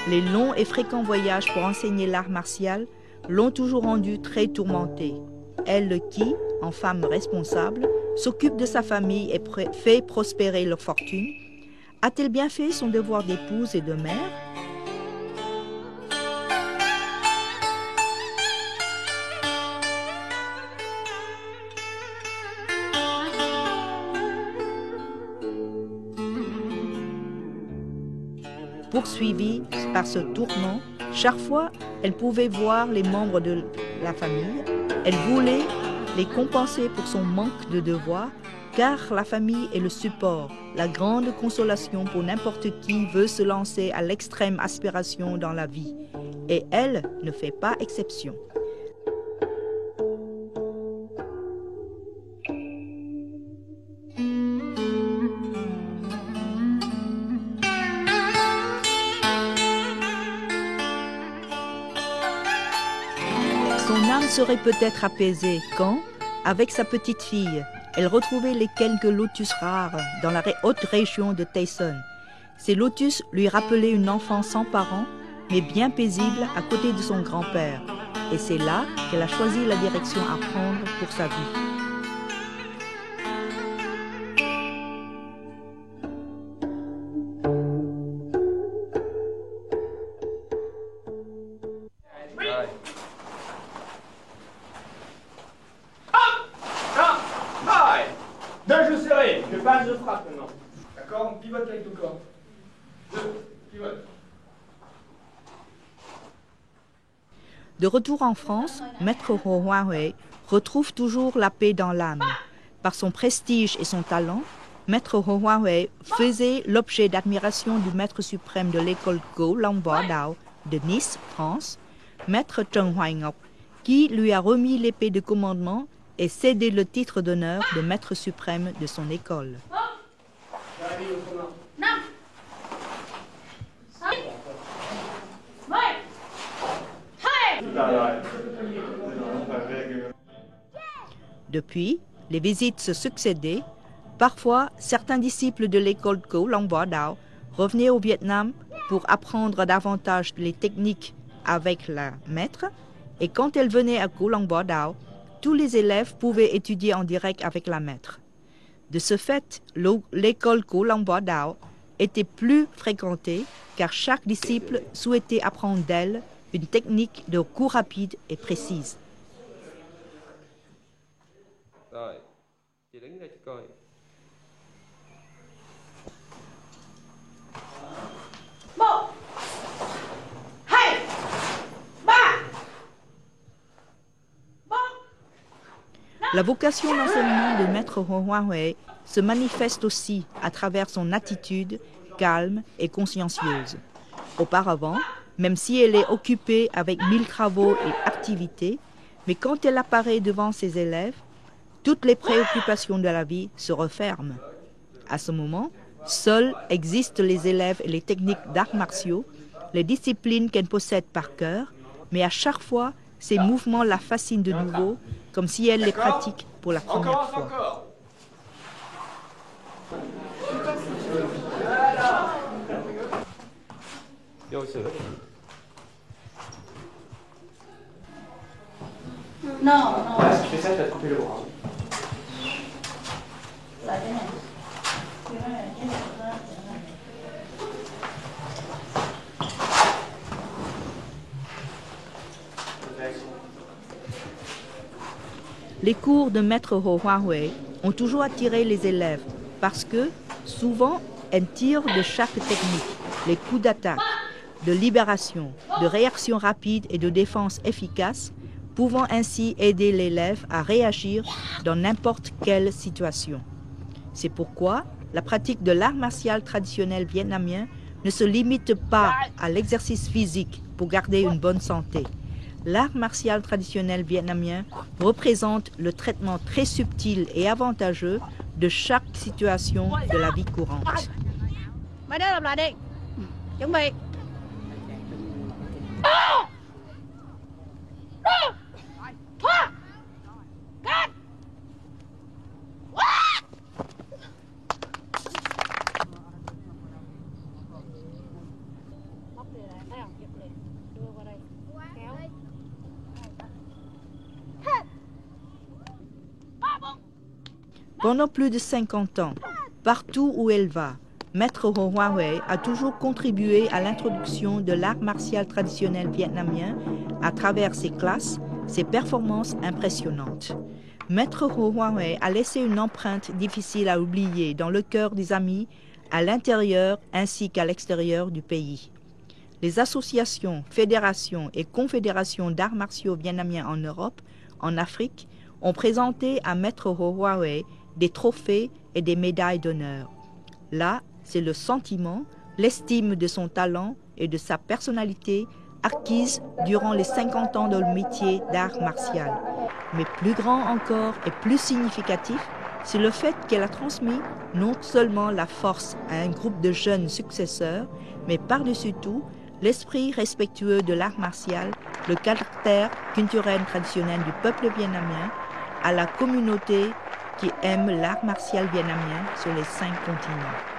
Les longs et fréquents voyages pour enseigner l'art martial l'ont toujours rendue très tourmentée. Elle qui, en femme responsable, s'occupe de sa famille et fait prospérer leur fortune, a-t-elle bien fait son devoir d'épouse et de mère? Poursuivie par ce tourment, chaque fois, elle pouvait voir les membres de la famille. Elle voulait les compenser pour son manque de devoir, car la famille est le support, la grande consolation pour n'importe qui veut se lancer à l'extrême aspiration dans la vie. Et elle ne fait pas exception. Son âme serait peut-être apaisée quand, avec sa petite fille, elle retrouvait les quelques lotus rares dans la haute région de Tayson. Ces lotus lui rappelaient une enfance sans parents, mais bien paisible à côté de son grand-père. Et c'est là qu'elle a choisi la direction à prendre pour sa vie. Je passe, je frappe maintenant. D'accord? On pivote avec le corps. Pivote. De retour en France, Maître Ho Hui retrouve toujours la paix dans l'âme. Par son prestige et son talent, Maître Ho Hui faisait l'objet d'admiration du maître suprême de l'école Go Long Bo Dao de Nice, France, Maître Trần Hoài Ngọc, qui lui a remis l'épée de commandement et cédé le titre d'honneur de maître suprême de son école. Depuis, les visites se succédaient. Parfois, certains disciples de l'école Go Long Bo Dao revenaient au Vietnam pour apprendre davantage les techniques avec la maître. Et quand elle venait à Go Long Bo Dao, tous les élèves pouvaient étudier en direct avec la maître. De ce fait, l'école Go Long Bo Dao était plus fréquentée car chaque disciple souhaitait apprendre d'elle une technique de coup rapide et précise. Rồi, chị đứng đây chị coi. La vocation d'enseignement de Maître Ho Hui se manifeste aussi à travers son attitude calme et consciencieuse. Auparavant, même si elle est occupée avec 1000 travaux et activités, mais quand elle apparaît devant ses élèves, toutes les préoccupations de la vie se referment. À ce moment, seuls existent les élèves et les techniques d'arts martiaux, les disciplines qu'elle possède par cœur, mais à chaque fois, ces mouvements la fascinent de nouveau, comme si elle les pratique pour la première fois. Vô sửa. Non, non. Voilà, si tu fais ça, tu vas te couper le bras. Lại thế này. Les cours de Maître Ho Hui ont toujours attiré les élèves parce que, souvent, elle tire de chaque technique les coups d'attaque, de libération, de réaction rapide et de défense efficace, pouvant ainsi aider l'élève à réagir dans n'importe quelle situation. C'est pourquoi la pratique de l'art martial traditionnel vietnamien ne se limite pas à l'exercice physique pour garder une bonne santé. L'art martial traditionnel vietnamien représente le traitement très subtil et avantageux de chaque situation de la vie courante. Mấy đứa làm lại đi. Chuẩn bị. Pendant plus de 50 ans, partout où elle va, Maître Ho Hoa Huay a toujours contribué à l'introduction de l'art martial traditionnel vietnamien à travers ses classes, ses performances impressionnantes. Maître Ho Hoa Huay a laissé une empreinte difficile à oublier dans le cœur des amis à l'intérieur ainsi qu'à l'extérieur du pays. Les associations, fédérations et confédérations d'arts martiaux vietnamiens en Europe, en Afrique, ont présenté à Maître Ho Hoa Huay des trophées et des médailles d'honneur. Là, c'est le sentiment, l'estime de son talent et de sa personnalité acquise durant les 50 ans de métier d'art martial. Mais plus grand encore et plus significatif, c'est le fait qu'elle a transmis non seulement la force à un groupe de jeunes successeurs, mais par-dessus tout, l'esprit respectueux de l'art martial, le caractère culturel traditionnel du peuple vietnamien, à la communauté qui aime l'art martial vietnamien sur les 5 continents.